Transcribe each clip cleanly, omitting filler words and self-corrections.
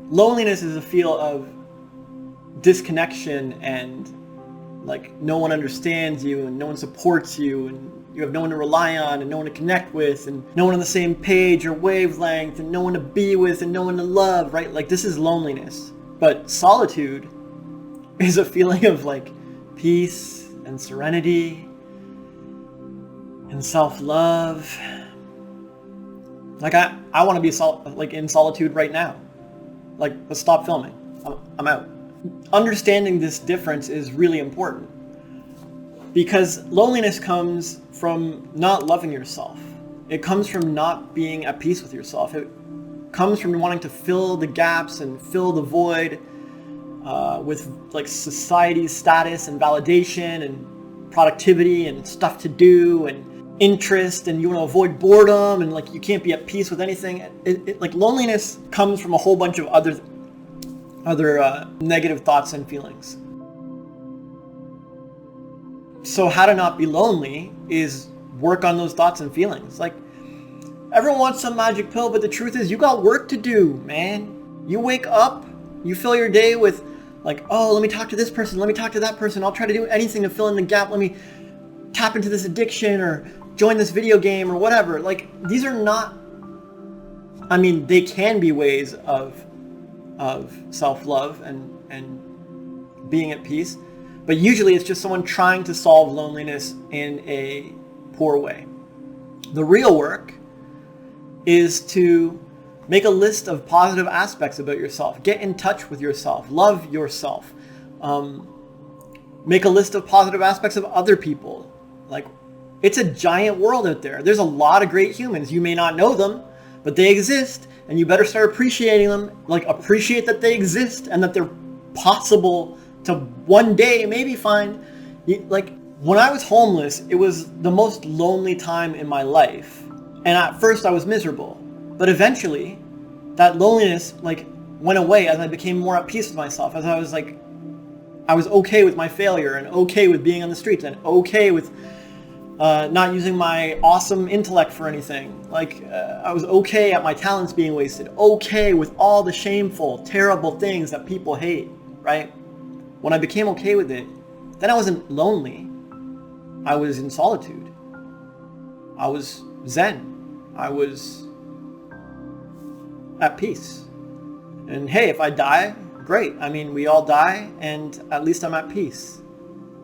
Loneliness is a feel of disconnection and like no one understands you and no one supports you and you have no one to rely on and no one to connect with and no one on the same page or wavelength and no one to be with and no one to love, right? Like this is loneliness. But solitude is a feeling of like peace and serenity and self-love. Like I want to be like in solitude right now. Like, let's stop filming. I'm out. Understanding this difference is really important because loneliness comes from not loving yourself. It comes from not being at peace with yourself. It comes from wanting to fill the gaps and fill the void with like society's status and validation and productivity and stuff to do and interest, and you want to avoid boredom, and like you can't be at peace with anything. Like loneliness comes from a whole bunch of other negative thoughts and feelings. So how to not be lonely is work on those thoughts and feelings. Like everyone wants some magic pill, but the truth is you got work to do, man. You wake up, you fill your day with like, oh, let me talk to this person, let me talk to that person, I'll try to do anything to fill in the gap, let me tap into this addiction or join this video game or whatever. Like these are not, I mean, they can be ways of self-love and being at peace, but usually it's just someone trying to solve loneliness in a poor way. The real work is to make a list of positive aspects about yourself, get in touch with yourself, love yourself, make a list of positive aspects of other people. Like, it's a giant world out there. There's a lot of great humans. You may not know them, but they exist, and you better start appreciating them. Like, appreciate that they exist and that they're possible to one day maybe find. Like, when I was homeless, it was the most lonely time in my life. And at first I was miserable, but eventually that loneliness like went away as I became more at peace with myself, as I was okay with my failure and okay with being on the streets and okay with not using my awesome intellect for anything. Like I was okay at my talents being wasted, okay with all the shameful, terrible things that people hate, right? When I became okay with it, then I wasn't lonely. I was in solitude. I was zen. I was at peace. And hey, if I die, great. I mean, we all die, and at least I'm at peace.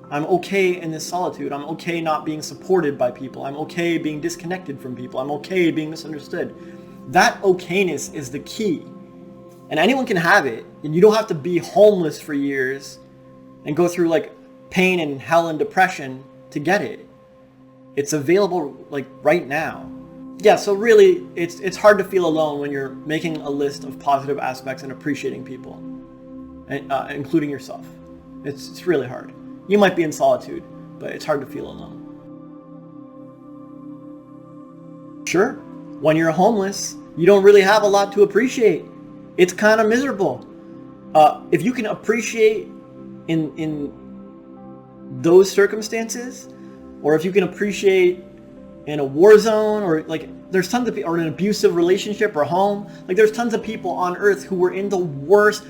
I'm okay in this solitude. I'm okay not being supported by people. I'm okay being disconnected from people. I'm okay being misunderstood. That okayness is the key. And anyone can have it. And you don't have to be homeless for years and go through like pain and hell and depression to get it. It's available like right now. Yeah, so really it's hard to feel alone when you're making a list of positive aspects and appreciating people, including yourself. It's really hard. You might be in solitude, but it's hard to feel alone. Sure, when you're homeless, you don't really have a lot to appreciate. It's kind of miserable. If you can appreciate in those circumstances, or if you can appreciate in a war zone, or like there's tons of people, or an abusive relationship or home, like there's tons of people on earth who were in the worst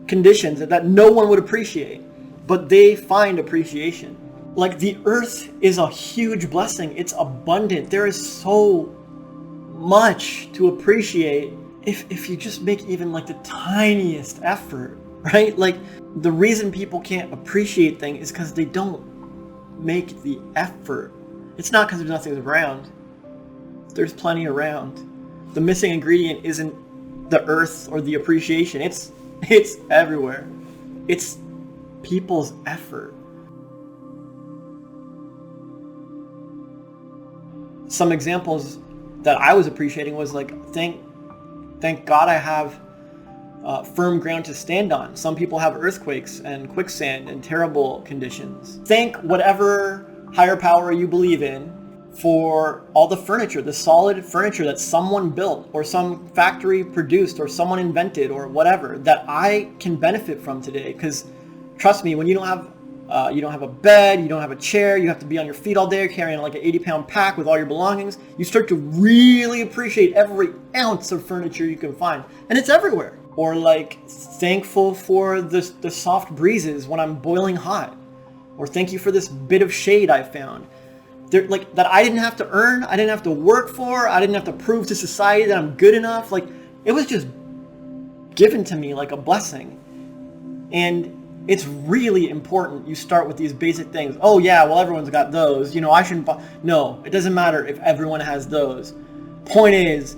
conditions that no one would appreciate, but they find appreciation. Like the earth is a huge blessing. It's abundant. There is so much to appreciate if you just make even like the tiniest effort, right? Like the reason people can't appreciate things is because they don't make the effort. It's not because there's nothing around. There's plenty around. The missing ingredient isn't the earth or the appreciation. It's everywhere. It's people's effort. Some examples that I was appreciating was like, thank God I have firm ground to stand on. Some people have earthquakes and quicksand and terrible conditions. Thank whatever higher power you believe in for all the furniture, the solid furniture that someone built or some factory produced or someone invented or whatever that I can benefit from today. Because trust me, when you don't have You don't have a bed, you don't have a chair, you have to be on your feet all day carrying like an 80-pound pack with all your belongings. You start to really appreciate every ounce of furniture you can find. And it's everywhere. Or like thankful for the soft breezes when I'm boiling hot. Or thank you for this bit of shade I found. Like that I didn't have to earn, I didn't have to work for, I didn't have to prove to society that I'm good enough. Like it was just given to me like a blessing. And it's really important you start with these basic things. Oh yeah, well everyone's got those. You know, I shouldn't buy. No, it doesn't matter if everyone has those. Point is,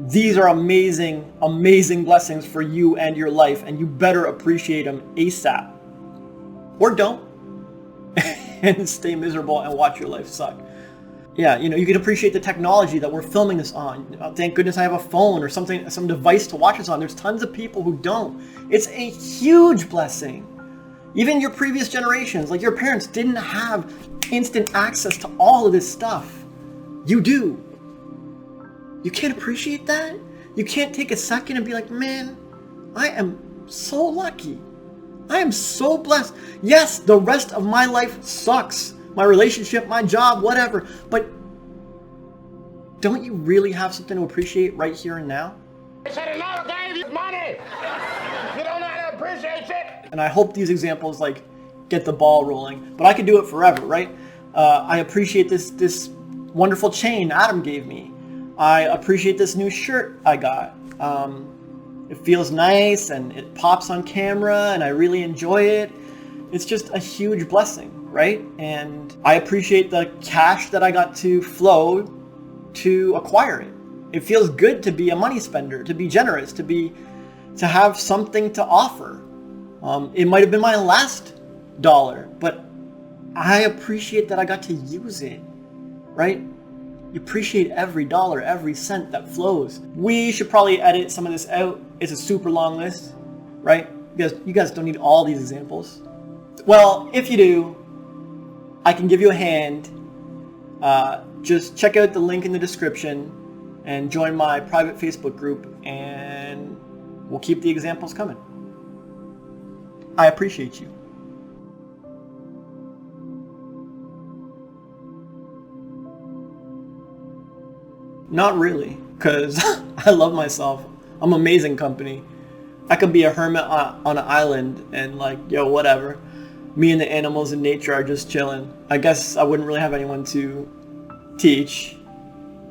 these are amazing, amazing blessings for you and your life, and you better appreciate them ASAP. Or don't. And stay miserable and watch your life suck. Yeah, you know, you can appreciate the technology that we're filming this on. Thank goodness I have a phone or something, some device to watch this on. There's tons of people who don't. It's a huge blessing. Even your previous generations, like your parents, didn't have instant access to all of this stuff. You do. You can't appreciate that? You can't take a second and be like, man, I am so lucky. I am so blessed. Yes, the rest of my life sucks. My relationship, my job, whatever. But don't you really have something to appreciate right here and now? I said another gave you money. You don't know how to appreciate it. And I hope these examples like get the ball rolling. But I could do it forever, right? I appreciate this wonderful chain Adam gave me. I appreciate this new shirt I got. It feels nice and it pops on camera and I really enjoy it. It's just a huge blessing. Right? And I appreciate the cash that I got to flow to acquire it. It feels good to be a money spender, to be generous, to have something to offer. It might have been my last dollar, but I appreciate that I got to use it. Right? You appreciate every dollar, every cent that flows. We should probably edit some of this out. It's a super long list, right? You guys don't need all these examples. Well, if you do, I can give you a hand. Just check out the link in the description and join my private Facebook group, and we'll keep the examples coming. I appreciate you. Not really, because I love myself. I'm amazing company. I could be a hermit on an island and like, yo, whatever. Me and the animals in nature are just chilling. I guess I wouldn't really have anyone to teach,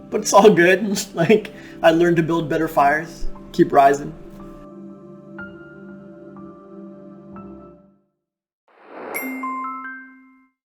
but it's all good. Like, I learned to build better fires, keep rising.